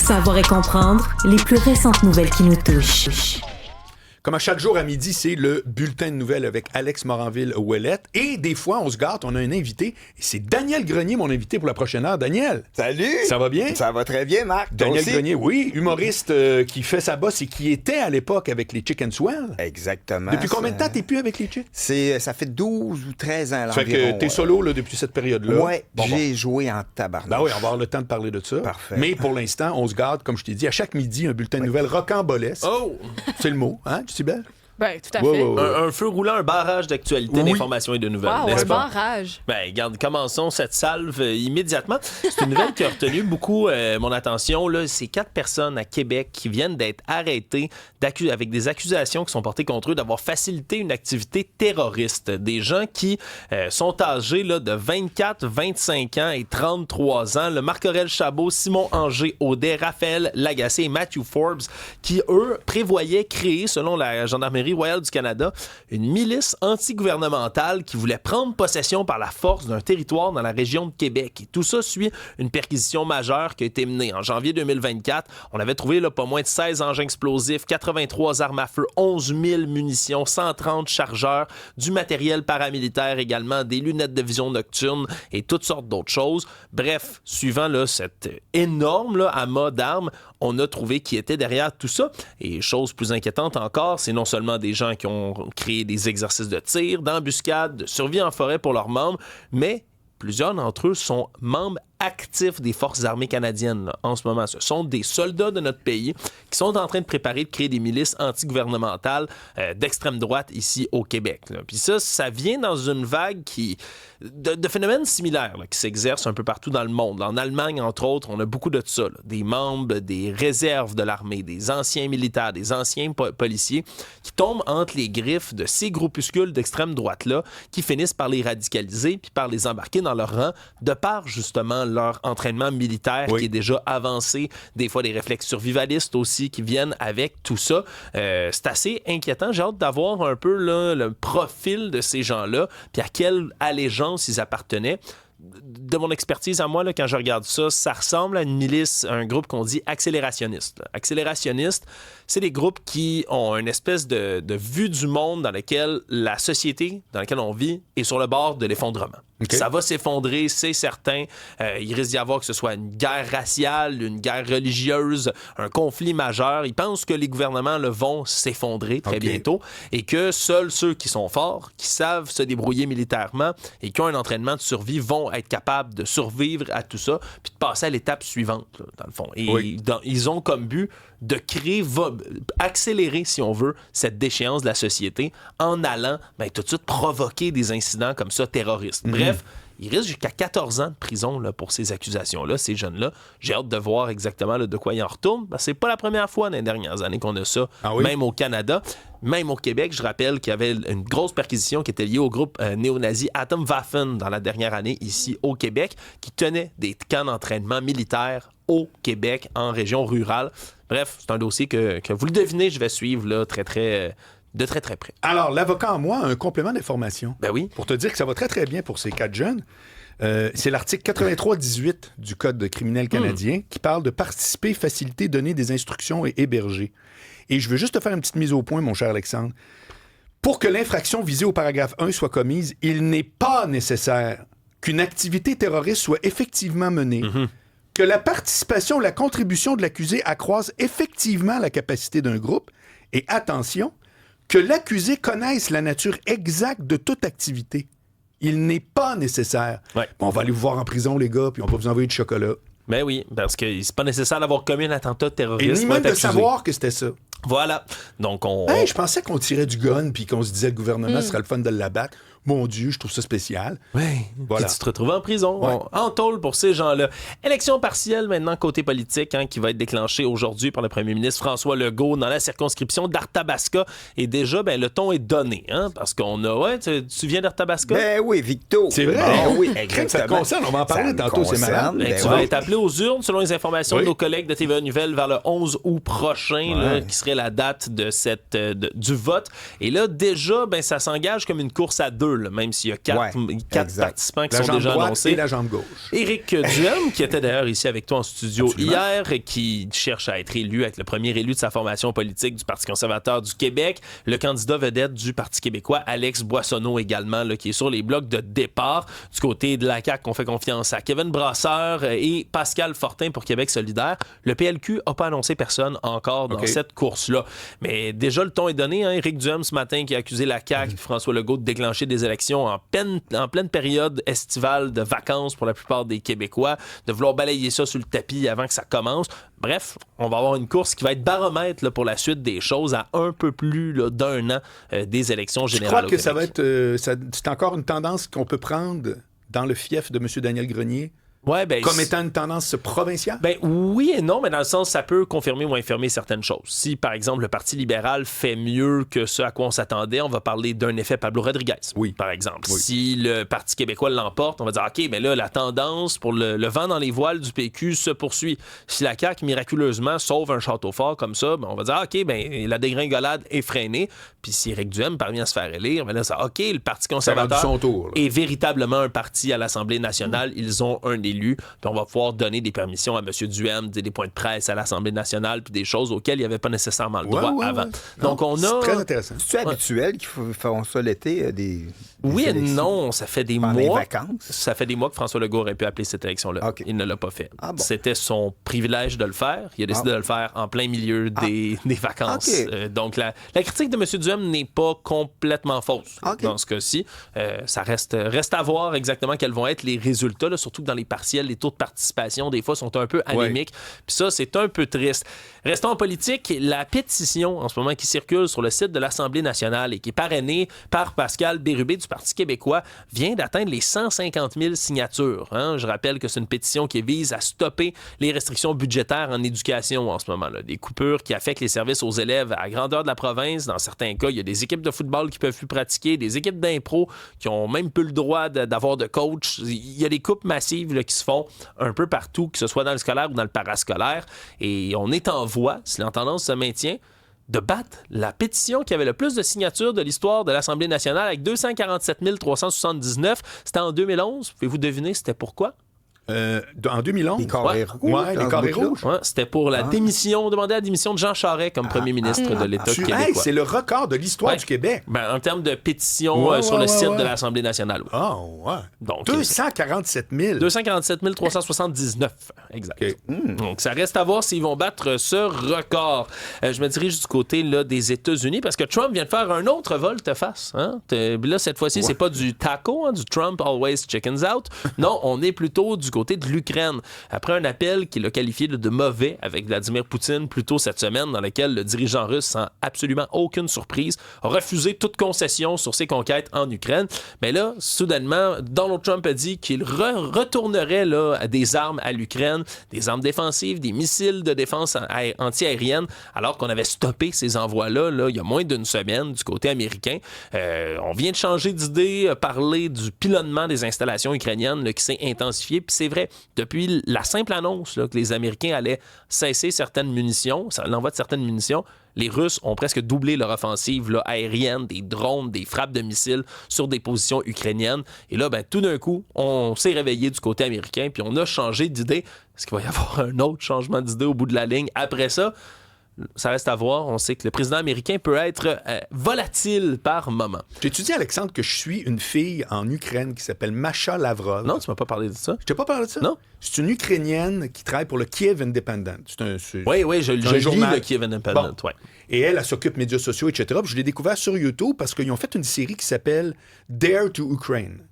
Savoir et comprendre les plus récentes nouvelles qui nous touchent. Comme à chaque jour à midi, c'est le bulletin de nouvelles avec Alex Moranville-Ouellette. Et des fois, on se gâte, on a un invité. Et c'est Daniel Grenier, mon invité pour la prochaine heure. Daniel! Salut! Ça va bien? Ça va très bien, Marc. Daniel Grenier, oui, humoriste qui fait sa bosse et qui était à l'époque avec les Chicken Swell. Exactement. Depuis combien de temps t'es plus avec les Chicken? Ça fait 12 ou 13 ans Ça fait que t'es solo là, depuis cette période-là. Ouais, j'ai joué en tabarnak. Ben oui, on va avoir le temps de parler de ça. Parfait. Mais pour l'instant, on se garde, comme je t'ai dit, à chaque midi, un bulletin de nouvelles rocambolesque. Oh! C'est le mot, hein, Lucibel? Ben, tout à fait. Un feu roulant, un barrage d'actualité, d'informations et de nouvelles. Wow, n'est-ce un pas? barrage. Ben, regarde, commençons cette salve immédiatement. C'est une nouvelle qui a retenu beaucoup mon attention. Là, c'est 4 personnes à Québec qui viennent d'être arrêtées avec des accusations qui sont portées contre eux d'avoir facilité une activité terroriste. Des gens qui sont âgés là, de 24, 25 ans et 33 ans. Le Marc-Aurèle Chabot, Simon Anger Audet, Raphaël Lagacé et Matthew Forbes, qui, eux, prévoyaient créer, selon la Gendarmerie royale du Canada, une milice anti-gouvernementale qui voulait prendre possession par la force d'un territoire dans la région de Québec. Et tout ça suit une perquisition majeure qui a été menée en janvier 2024. On avait trouvé là, pas moins de 16 engins explosifs, 83 armes à feu, 11 000 munitions, 130 chargeurs, du matériel paramilitaire également, des lunettes de vision nocturne et toutes sortes d'autres choses. Bref, suivant là, cette énorme là, amas d'armes, on a trouvé qui était derrière tout ça. Et chose plus inquiétante encore, c'est non seulement des gens qui ont créé des exercices de tir, d'embuscade, de survie en forêt pour leurs membres, mais plusieurs d'entre eux sont membres actifs des forces armées canadiennes là, en ce moment. Ce sont des soldats de notre pays qui sont en train de préparer de créer des milices anti-gouvernementales d'extrême droite ici au Québec. Là. Puis ça vient dans une vague de phénomènes similaires là, qui s'exercent un peu partout dans le monde. En Allemagne, entre autres, on a beaucoup de ça. Là. Des membres des réserves de l'armée, des anciens militaires, des anciens policiers qui tombent entre les griffes de ces groupuscules d'extrême droite-là qui finissent par les radicaliser puis par les embarquer dans leur rang de par, justement, leur entraînement militaire qui est déjà avancé, des fois des réflexes survivalistes aussi qui viennent avec tout ça. C'est assez inquiétant. J'ai hâte d'avoir un peu là, le profil de ces gens-là, puis à quelle allégeance ils appartenaient. De mon expertise à moi, là, quand je regarde ça, ça ressemble à une milice, un groupe qu'on dit accélérationniste. Accélérationniste, c'est des groupes qui ont une espèce de vue du monde dans laquelle la société dans laquelle on vit est sur le bord de l'effondrement. Okay. Ça va s'effondrer, c'est certain. Il risque d'y avoir que ce soit une guerre raciale, une guerre religieuse, un conflit majeur. Ils pensent que les gouvernements là, vont s'effondrer très bientôt et que seuls ceux qui sont forts, qui savent se débrouiller militairement et qui ont un entraînement de survie vont être capables de survivre à tout ça puis de passer à l'étape suivante, là, dans le fond. Et ils ont comme but de créer, accélérer, si on veut, cette déchéance de la société en allant tout de suite provoquer des incidents comme ça terroristes. Bref, il risque jusqu'à 14 ans de prison là, pour ces accusations-là, ces jeunes-là. J'ai hâte de voir exactement là, de quoi ils en retournent. C'est pas la première fois dans les dernières années qu'on a ça, même au Canada. Même au Québec, je rappelle qu'il y avait une grosse perquisition qui était liée au groupe néo-nazi Atomwaffen dans la dernière année ici au Québec, qui tenait des camps d'entraînement militaires au Québec, en région rurale. Bref, c'est un dossier que vous le devinez, je vais suivre là, de très près. Alors, l'avocat en moi a un complément d'information. Ben oui. Pour te dire que ça va très, très bien pour ces 4 jeunes. C'est l'article 83-18 du Code criminel canadien qui parle de participer, faciliter, donner des instructions et héberger. Et je veux juste te faire une petite mise au point, mon cher Alexandre. Pour que l'infraction visée au paragraphe 1 soit commise, il n'est pas nécessaire qu'une activité terroriste soit effectivement menée, que la participation ou la contribution de l'accusé accroisse effectivement la capacité d'un groupe, et attention, que l'accusé connaisse la nature exacte de toute activité. Il n'est pas nécessaire. Ouais. Bon, on va aller vous voir en prison, les gars, puis on va vous envoyer du chocolat. Ben oui, parce que c'est pas nécessaire d'avoir commis un attentat terroriste. Et ni même de savoir que c'était ça. Voilà. Donc, je pensais qu'on tirait du gun puis qu'on se disait le gouvernement serait le fun de l'abattre. Mon Dieu, je trouve ça spécial. Oui. Voilà. Puis tu te retrouves en prison, en tôle pour ces gens-là. Élection partielle maintenant côté politique qui va être déclenchée aujourd'hui par le premier ministre François Legault dans la circonscription d'Arthabasca. Et déjà, le ton est donné, parce qu'on a... tu viens d'Arthabasca? Ben oui, Victo. C'est vrai? Ben oui, exactement. Ça te concerne, on va en parler tantôt, c'est malade. Tu vas être appelé aux urnes selon les informations de nos collègues de TVA Nouvelles vers le 11 août prochain, là, qui serait après la date de du vote. Et là, déjà, ben, ça s'engage comme une course à deux, là, même s'il y a quatre exact. participants qui La sont jambe déjà droite annoncés. et la jambe gauche. Éric Duhem, qui était d'ailleurs ici avec toi en studio Absolument. hier, qui cherche à être élu, être le premier élu de sa formation politique du Parti conservateur du Québec. Le candidat vedette du Parti québécois, Alex Boissonneau également, là, qui est sur les blocs de départ. Du côté de la CAQ, on fait confiance à Kevin Brasseur et Pascal Fortin pour Québec solidaire. Le PLQ n'a pas annoncé personne encore dans cette course-là. Mais déjà, le ton est donné. Éric Duhem, ce matin, qui a accusé la CAQ, François Legault, de déclencher des élections en pleine période estivale de vacances pour la plupart des Québécois, de vouloir balayer ça sur le tapis avant que ça commence. Bref, on va avoir une course qui va être baromètre là, pour la suite des choses à un peu plus là, d'un an des élections générales. Je crois que ça va être... c'est encore une tendance qu'on peut prendre dans le fief de M. Daniel Grenier Ouais, ben, comme étant une tendance provinciale? Ben oui et non, mais dans le sens, ça peut confirmer ou infirmer certaines choses. Si, par exemple, le Parti libéral fait mieux que ce à quoi on s'attendait, on va parler d'un effet Pablo Rodriguez, par exemple. Oui. Si le Parti québécois l'emporte, on va dire, OK, mais là, la tendance pour le vent dans les voiles du PQ se poursuit. Si la CAQ, miraculeusement, sauve un château fort comme ça, ben, on va dire, OK, ben, la dégringolade est freinée. Puis si Éric Duhem parvient à se faire élire, ben là, ça, OK, le Parti conservateur son tour, est véritablement un parti à l'Assemblée nationale. Ils ont un élu. Puis on va pouvoir donner des permissions à M. Duhem, des points de presse à l'Assemblée nationale, puis des choses auxquelles il n'y avait pas nécessairement le droit avant. Donc on a... C'est très intéressant. C'est habituel qu'ils font ça l'été, des oui élections? Et non, ça fait des pendant mois. Les vacances? Ça fait des mois que François Legault aurait pu appeler cette élection-là. Okay. Il ne l'a pas fait. Ah bon. C'était son privilège de le faire. Il a décidé de le faire en plein milieu des vacances. Okay. Donc la critique de M. Duhem n'est pas complètement fausse dans ce cas-ci. Ça reste à voir exactement quels vont être les résultats, là, surtout que dans les partiels, les taux de participation, des fois, sont un peu anémiques. Puis ça, c'est un peu triste. Restons en politique. La pétition, en ce moment, qui circule sur le site de l'Assemblée nationale et qui est parrainée par Pascal Bérubé du Parti québécois vient d'atteindre les 150 000 signatures. Je rappelle que c'est une pétition qui vise à stopper les restrictions budgétaires en éducation en ce moment. Là. Des coupures qui affectent les services aux élèves à la grandeur de la province. Dans certains cas, il y a des équipes de football qui peuvent plus pratiquer, des équipes d'impro qui ont même plus le droit d'avoir de coach. Il y a des coupes massives là, qui se font un peu partout, que ce soit dans le scolaire ou dans le parascolaire. Et on est en voie, si la tendance se maintient, de battre la pétition qui avait le plus de signatures de l'histoire de l'Assemblée nationale avec 247 379. C'était en 2011. Pouvez-vous deviner c'était pourquoi? En 2011? Les carrés rouges. Ouais, les carrés rouges. Ouais, c'était pour la démission, demander la démission de Jean Charest comme premier ministre de l'État québécois. Hey, c'est le record de l'histoire du Québec. Ben, en termes de pétition sur le site de l'Assemblée nationale. Oh, ouais. Donc, 247 000. 247 379, exact. Okay. Donc, ça reste à voir s'ils vont battre ce record. Je me dirige du côté là, des États-Unis parce que Trump vient de faire un autre volte-face. Là, cette fois-ci, c'est pas du taco, du Trump always chickens out. Non, on est plutôt du côté de l'Ukraine. Après un appel qu'il a qualifié de mauvais avec Vladimir Poutine plus tôt cette semaine, dans lequel le dirigeant russe, sans absolument aucune surprise, a refusé toute concession sur ses conquêtes en Ukraine. Mais là, soudainement, Donald Trump a dit qu'il retournerait là, des armes à l'Ukraine, des armes défensives, des missiles de défense anti-aérienne, alors qu'on avait stoppé ces envois-là là, il y a moins d'une semaine du côté américain. On vient de changer d'idée, parler du pilonnement des installations ukrainiennes là, qui s'est intensifié. Puis c'est vrai, depuis la simple annonce là, que les Américains allaient cesser certaines munitions, l'envoi de certaines munitions, les Russes ont presque doublé leur offensive là, aérienne, des drones, des frappes de missiles sur des positions ukrainiennes. Et là, ben, tout d'un coup, on s'est réveillé du côté américain, puis on a changé d'idée. Est-ce qu'il va y avoir un autre changement d'idée au bout de la ligne après ça? Ça reste à voir. On sait que le président américain peut être volatile par moment. J'ai-tu dit, Alexandre, que je suis une fille en Ukraine qui s'appelle Masha Lavrov? Non, tu m'as pas parlé de ça. Je t'ai pas parlé de ça? Non. C'est une Ukrainienne qui travaille pour le Kiev Independent. Oui, je lis le Kiev Independent. Bon. Ouais. Et elle s'occupe médias sociaux, etc. Puis je l'ai découvert sur YouTube parce qu'ils ont fait une série qui s'appelle Dare to Ukraine.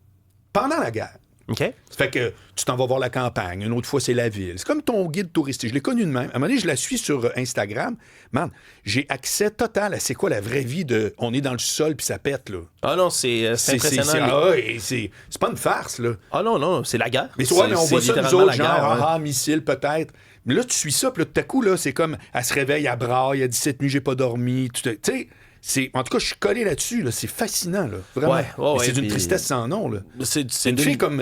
Pendant la guerre. OK. Ça fait que tu t'en vas voir la campagne. Une autre fois, c'est la ville. C'est comme ton guide touristique. Je l'ai connu de même. À un moment donné, je la suis sur Instagram. Man, j'ai accès total à c'est quoi la vraie vie de on est dans le sol puis ça pète, là. Ah non, c'est impressionnant. C'est pas une farce, là. Ah non, c'est la guerre. Mais on voit ça, nous autres, genre, missile peut-être. Mais là, tu suis ça, puis là, tout à coup, là, c'est comme, elle se réveille, elle braille, elle dit cette nuit, j'ai pas dormi. Tu sais, En tout cas, je suis collé là-dessus. Là. C'est fascinant. Là. Vraiment. Ouais, Mais c'est d'une puis- tristesse sans nom. Là. C'est Une fille comme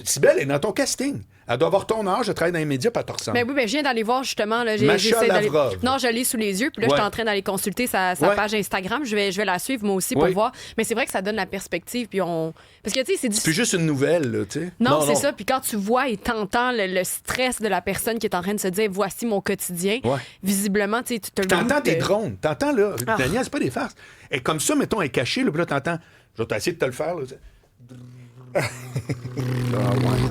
Cybèle est dans ton casting. Elle doit avoir ton âge, elle travaille dans les médias, pas te ressemble. Ben oui, ben je viens d'aller voir justement. Là, Macha j'essaie d'aller- Lavrov. Non, je l'ai sous les yeux. Puis là, Ouais. je suis en train d'aller consulter sa Ouais. page Instagram. Je vais la suivre moi aussi pour Ouais. voir. Mais c'est vrai que ça donne la perspective. Puis parce que tu sais, c'est C'est plus difficile. juste une nouvelle, là, tu sais. Non, Non, c'est non. ça. Puis quand tu vois et t'entends le stress de la personne qui est en train de se dire voici mon quotidien, Ouais. visiblement, tu sais, tu te le T'entends goût tes de- drones. T'entends, là. Ah. Daniel, c'est pas des farces. Et comme ça, mettons, elle est cachée, là, puis là, t'entends. Je vais essayer de te le faire, là.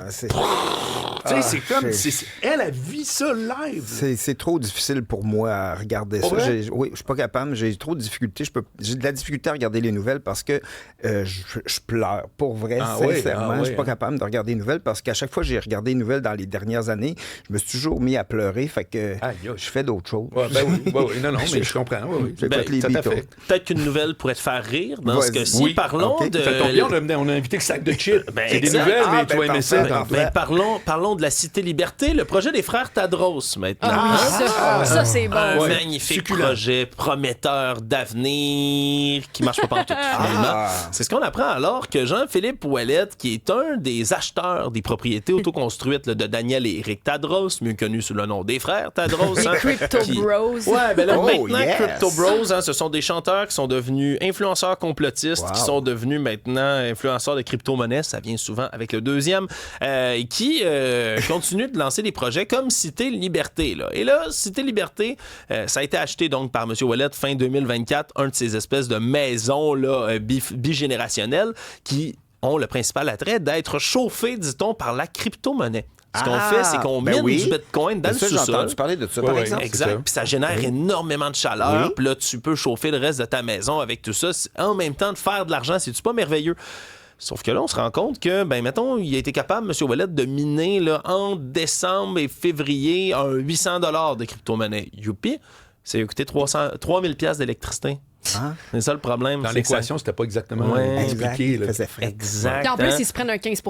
C'est Tu sais, c'est comme. c'est- Elle vit ça live. c'est trop difficile pour moi à regarder Pour ça. vrai? Oui, je suis pas capable. J'ai trop de difficultés. J'ai de la difficulté à regarder les nouvelles parce que je pleure. Pour vrai, Ah oui, sincèrement, ah je suis pas oui, capable de regarder les nouvelles parce qu'à chaque fois que j'ai regardé les nouvelles dans les dernières années, je me suis toujours mis à pleurer. Fait que Aïe, aïe. je fais d'autres choses. Ouais, ben oui, ouais, oui. Non, mais je comprends. Ouais, oui. J'écoute les ça Beatles. t'affecte. Peut-être qu'une nouvelle pourrait te faire rire dans ce Vas-y. cas-ci. Oui, Parlons ok. de... Ça tombe bien, on a invité le sac de chips. Ben, C'est des exact. nouvelles, Ah, mais ben, tu vas aimer ça. parfait, tantôt. parfait. Parlons de la Cité Liberté, le projet des frères Tadros maintenant. Ah, ça c'est bon. Un Ouais. magnifique Succulent. projet prometteur d'avenir qui marche pas partout finalement. Ah. C'est ce qu'on apprend alors que Jean-Philippe Ouellette, qui est un des acheteurs des propriétés autoconstruites là, de Daniel et Éric Tadros, mieux connu sous le nom des frères Tadros. Les Crypto Bros. Ouais, ben là, Oh, maintenant, yes. Crypto Bros, hein, ce sont des chanteurs qui sont devenus influenceurs complotistes, Wow. qui sont devenus maintenant influenceurs de crypto-monnaie, ça vient souvent avec le deuxième, et qui continuent de lancer des projets comme Cité Liberté. Là. Et là, Cité Liberté, ça a été acheté donc par M. Ouellette fin 2024, un de ces espèces de maisons là, bigénérationnelles qui ont le principal attrait d'être chauffées, dit-on, par la crypto-monnaie. Ce qu'on fait, c'est qu'on ben mine oui. du Bitcoin dans Mais le ça, j'ai sous-sol. entendu parler de ça, Ouais, par ouais. exemple. C'est ça. Exact. Puis ça génère énormément de chaleur. Oui. Puis là, tu peux chauffer le reste de ta maison avec tout ça. En même temps, de faire de l'argent, c'est-tu pas merveilleux? Sauf que là, on se rend compte que, ben, mettons, il a été capable, M. Ouellette, de miner là, en décembre et février un 800 $ de crypto-monnaie. Youpi! Ça a coûté 3000 $ d'électricité. Ah. C'est ça le problème. Dans c'est l'équation, c'était pas exactement Ouais. expliqué. Exact, là. il faisait frais. Exact. Puis en plus, hein? ils se prennent un 15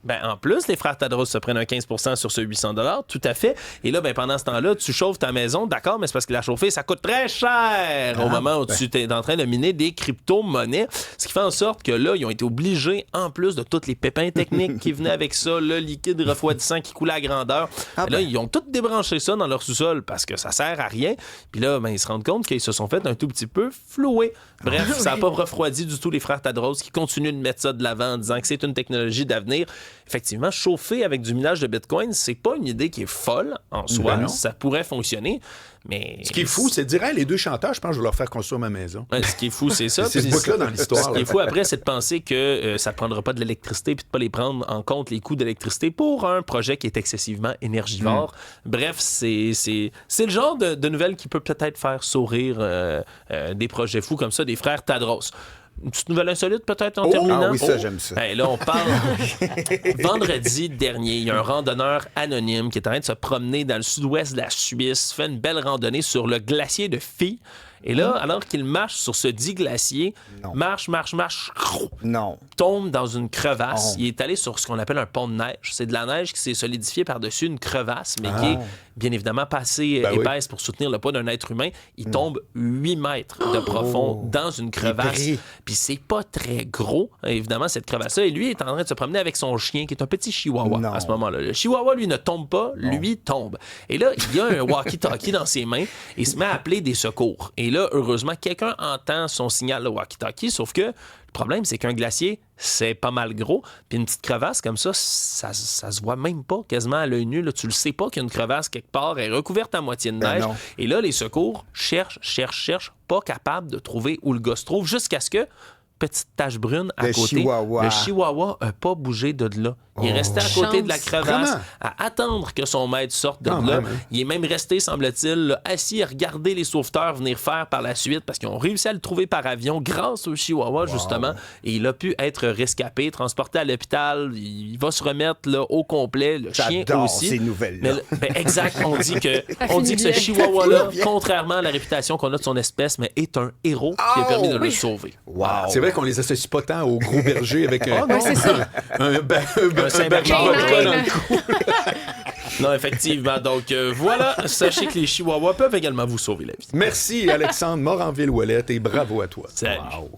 Ben, en plus, les frères Tadros se prennent un 15 % sur ce 800 $, tout à fait. Et là, ben, pendant ce temps-là, tu chauffes ta maison, d'accord, mais c'est parce que la chauffer, ça coûte très cher au moment où tu es en train de miner des crypto-monnaies. Ce qui fait en sorte que là, ils ont été obligés, en plus de tous les pépins techniques qui venaient avec ça, le liquide refroidissant qui coulait à grandeur, Ah là, ben. ils ont tout débranché ça dans leur sous-sol parce que ça sert à rien. Puis là, ben, ils se rendent compte qu'ils se sont fait un tout petit peu flouer. Bref, ça n'a pas refroidi du tout les frères Tadros qui continuent de mettre ça de l'avant en disant que c'est une technologie d'avenir. Effectivement, chauffer avec du minage de Bitcoin, c'est pas une idée qui est folle en soi. Ben non. Ça pourrait fonctionner, mais... Ce qui est fou, c'est de dire, hey, les deux chanteurs, je pense que je vais leur faire construire ma maison. Ouais, ce qui est fou, c'est ça. C'est ce Puis bout-là dans l'histoire. Ce qui là. est fou après, c'est de penser que ça ne prendra pas de l'électricité puis de ne pas les prendre en compte les coûts d'électricité pour un projet qui est excessivement énergivore. Bref, c'est le genre de nouvelle qui peut peut-être faire sourire des projets fous comme ça, des frères Tadros. Une petite nouvelle insolite peut-être en terminant. Ah oui, ça, j'aime ça. Hey, là, on parle. Vendredi dernier, il y a un randonneur anonyme qui est en train de se promener dans le sud-ouest de la Suisse, fait une belle randonnée sur le glacier de Phi. Et là, alors qu'il marche sur ce dit glacier, Non. marche, Non. tombe dans une crevasse. Oh. Il est allé sur ce qu'on appelle un pont de neige. C'est de la neige qui s'est solidifiée par-dessus une crevasse, mais qui est bien évidemment pas assez Ben oui. épaisse pour soutenir le poids d'un être humain. Il tombe 8 mètres de profond dans une crevasse. pris. Puis c'est pas très gros, évidemment, cette crevasse-là. Et lui est en train de se promener avec son chien, qui est un petit chihuahua Non. à ce moment-là. Le chihuahua, lui, ne tombe pas, lui tombe. Et là, il y a un walkie-talkie dans ses mains et il se met à appeler des secours. Et là, heureusement, quelqu'un entend son signal de walkie-talkie, sauf que le problème, c'est qu'un glacier, c'est pas mal gros. Puis une petite crevasse comme ça se voit même pas quasiment à l'œil nu. Là. Tu le sais pas qu'il y a une crevasse quelque part, elle est recouverte à moitié de Ben neige. non. Et là, les secours cherchent, pas capables de trouver où le gars se trouve, jusqu'à ce que, petite tache brune à Le côté, chihuahua. le chihuahua n'a pas bougé de là. Il est resté à côté de la Chance. crevasse Vraiment? à attendre que son maître sorte de Quand là. même, hein. Il est même resté, semble-t-il, là, assis à regarder les sauveteurs venir faire par la suite parce qu'ils ont réussi à le trouver par avion grâce au chihuahua, justement. Et il a pu être rescapé, transporté à l'hôpital. Il va se remettre là, au complet. Le chien J'adore aussi. ces nouvelles-là. Ben, exact. On dit que finit ce bien. chihuahua-là, contrairement à la réputation qu'on a de son espèce, mais est un héros qui a permis de le oui. sauver. Wow. C'est vrai qu'on les associe pas tant aux gros bergers avec Ouais, c'est ça. un Saint-Bernard. bernard Canine. dans le cou. Non, effectivement. Donc, voilà. Sachez que les chihuahuas peuvent également vous sauver la vie. Merci, Alexandre Moranville-Ouellette, et bravo à toi. Salut. Wow.